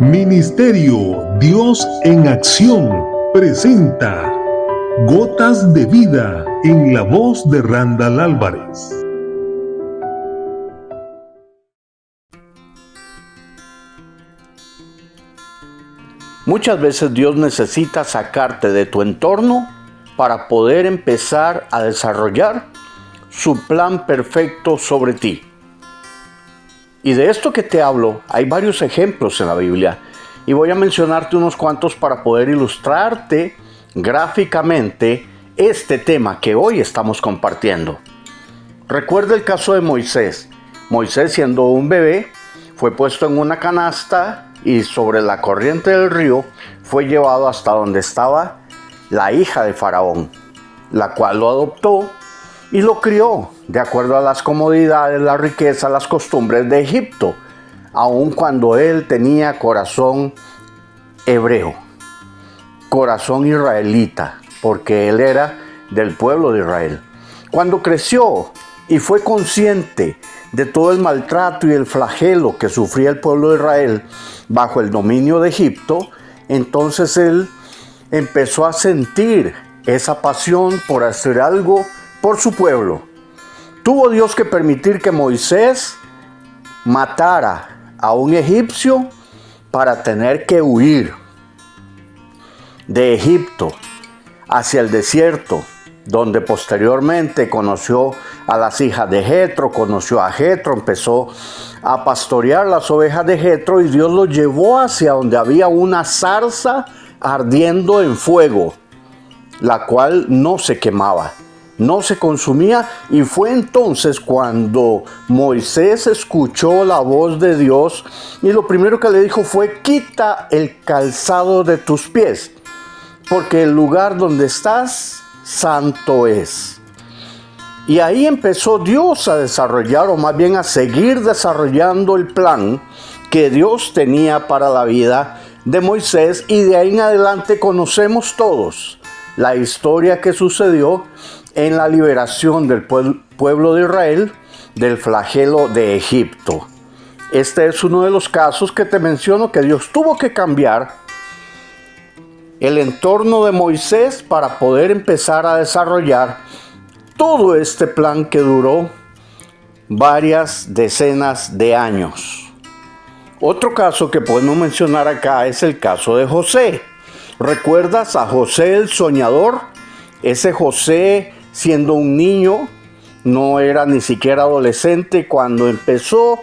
Ministerio Dios en Acción presenta Gotas de Vida en la voz de Randall Álvarez. Muchas veces Dios necesita sacarte de tu entorno para poder empezar a desarrollar su plan perfecto sobre ti. Y de esto que te hablo, hay varios ejemplos en la Biblia. Y voy a mencionarte unos cuantos para poder ilustrarte gráficamente este tema que hoy estamos compartiendo. Recuerda el caso de Moisés. Moisés, siendo un bebé, fue puesto en una canasta y sobre la corriente del río fue llevado hasta donde estaba la hija de Faraón, la cual lo adoptó y lo crió de acuerdo a las comodidades, la riqueza, las costumbres de Egipto, aun cuando él tenía corazón hebreo, corazón israelita, porque él era del pueblo de Israel. Cuando creció y fue consciente de todo el maltrato y el flagelo que sufría el pueblo de Israel bajo el dominio de Egipto, entonces él empezó a sentir esa pasión por hacer algo por su pueblo. Tuvo Dios que permitir que Moisés matara a un egipcio para tener que huir de Egipto hacia el desierto, donde posteriormente conoció a las hijas de Jetro, conoció a Jetro, empezó a pastorear las ovejas de Jetro y Dios lo llevó hacia donde había una zarza ardiendo en fuego, la cual no se quemaba, no se consumía, y fue entonces cuando Moisés escuchó la voz de Dios y lo primero que le dijo fue: quita el calzado de tus pies, porque el lugar donde estás santo es. Y ahí empezó Dios a desarrollar, o más bien a seguir desarrollando el plan que Dios tenía para la vida de Moisés, y de ahí en adelante conocemos todos la historia que sucedió en la liberación del pueblo de Israel del flagelo de Egipto. Este es uno de los casos que te menciono, que Dios tuvo que cambiar el entorno de Moisés para poder empezar a desarrollar todo este plan que duró varias decenas de años. Otro caso que podemos mencionar acá es el caso de José. ¿Recuerdas a José el soñador? Ese José, siendo un niño, no era ni siquiera adolescente cuando empezó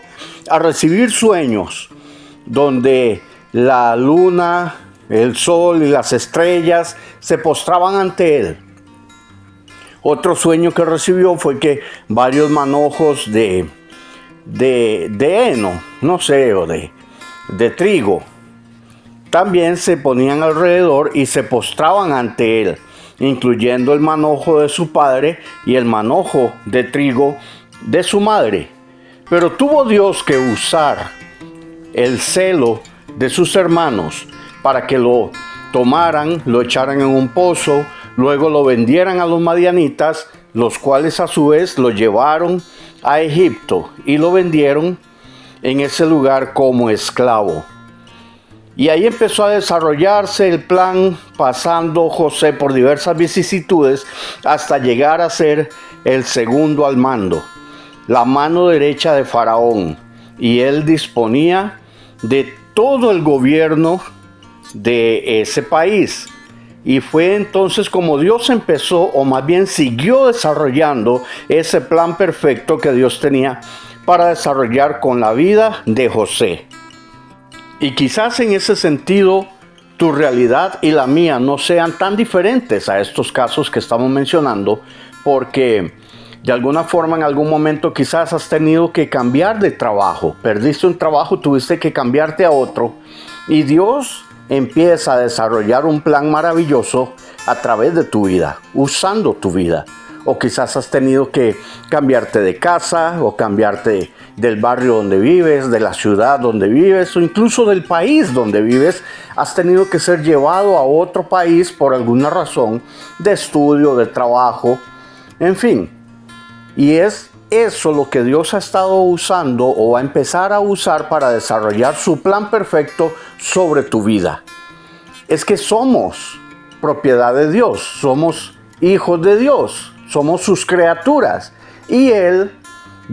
a recibir sueños donde la luna, el sol y las estrellas se postraban ante él. Otro sueño que recibió fue que varios manojos de heno, no sé, o de trigo, también se ponían alrededor y se postraban ante él, incluyendo el manojo de su padre y el manojo de trigo de su madre. Pero tuvo Dios que usar el celo de sus hermanos para que lo tomaran, lo echaran en un pozo, luego lo vendieran a los madianitas, los cuales a su vez lo llevaron a Egipto y lo vendieron en ese lugar como esclavo. Y ahí empezó a desarrollarse el plan, pasando José por diversas vicisitudes hasta llegar a ser el segundo al mando, la mano derecha de Faraón, y él disponía de todo el gobierno de ese país. Y fue entonces como Dios empezó, o más bien siguió desarrollando ese plan perfecto que Dios tenía para desarrollar con la vida de José. Y quizás en ese sentido tu realidad y la mía no sean tan diferentes a estos casos que estamos mencionando, porque de alguna forma en algún momento quizás has tenido que cambiar de trabajo, perdiste un trabajo, tuviste que cambiarte a otro, y Dios empieza a desarrollar un plan maravilloso a través de tu vida, usando tu vida. O quizás has tenido que cambiarte de casa, o cambiarte del barrio donde vives, de la ciudad donde vives, o incluso del país donde vives. Has tenido que ser llevado a otro país por alguna razón de estudio, de trabajo, en fin. Y es eso lo que Dios ha estado usando o va a empezar a usar para desarrollar su plan perfecto sobre tu vida. Es que somos propiedad de Dios, somos hijos de Dios, somos sus criaturas y Él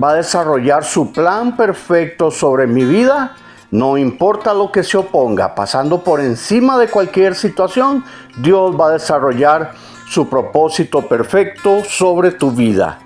va a desarrollar su plan perfecto sobre mi vida. No importa lo que se oponga, pasando por encima de cualquier situación, Dios va a desarrollar su propósito perfecto sobre tu vida.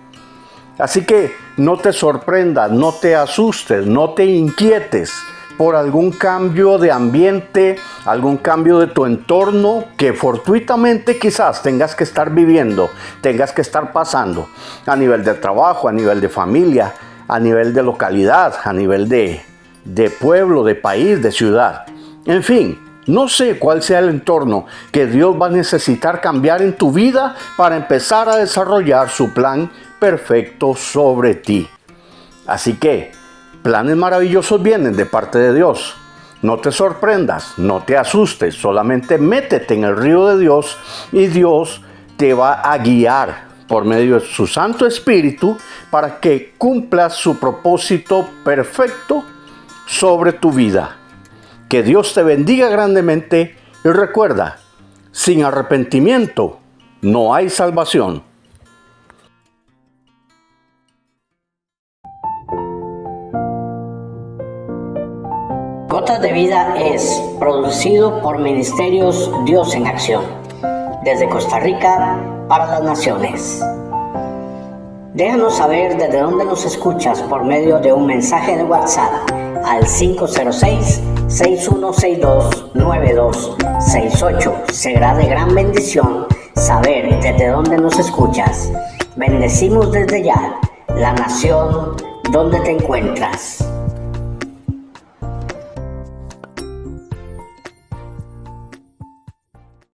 Así que no te sorprendas, no te asustes, no te inquietes por algún cambio de ambiente, algún cambio de tu entorno que fortuitamente quizás tengas que estar viviendo, tengas que estar pasando a nivel de trabajo, a nivel de familia, a nivel de localidad, a nivel de pueblo, de país, de ciudad. En fin, no sé cuál sea el entorno que Dios va a necesitar cambiar en tu vida para empezar a desarrollar su plan perfecto sobre ti. Así que, planes maravillosos vienen de parte de Dios. No te sorprendas, no te asustes, solamente métete en el río de Dios y Dios te va a guiar por medio de su Santo Espíritu para que cumplas su propósito perfecto sobre tu vida. Que Dios te bendiga grandemente y recuerda, sin arrepentimiento no hay salvación. Gotas de Vida es producido por Ministerios Dios en Acción, desde Costa Rica para las naciones. Déjanos saber desde dónde nos escuchas por medio de un mensaje de WhatsApp al 506-6162-9268. Será de gran bendición saber desde dónde nos escuchas. Bendecimos desde ya la nación donde te encuentras.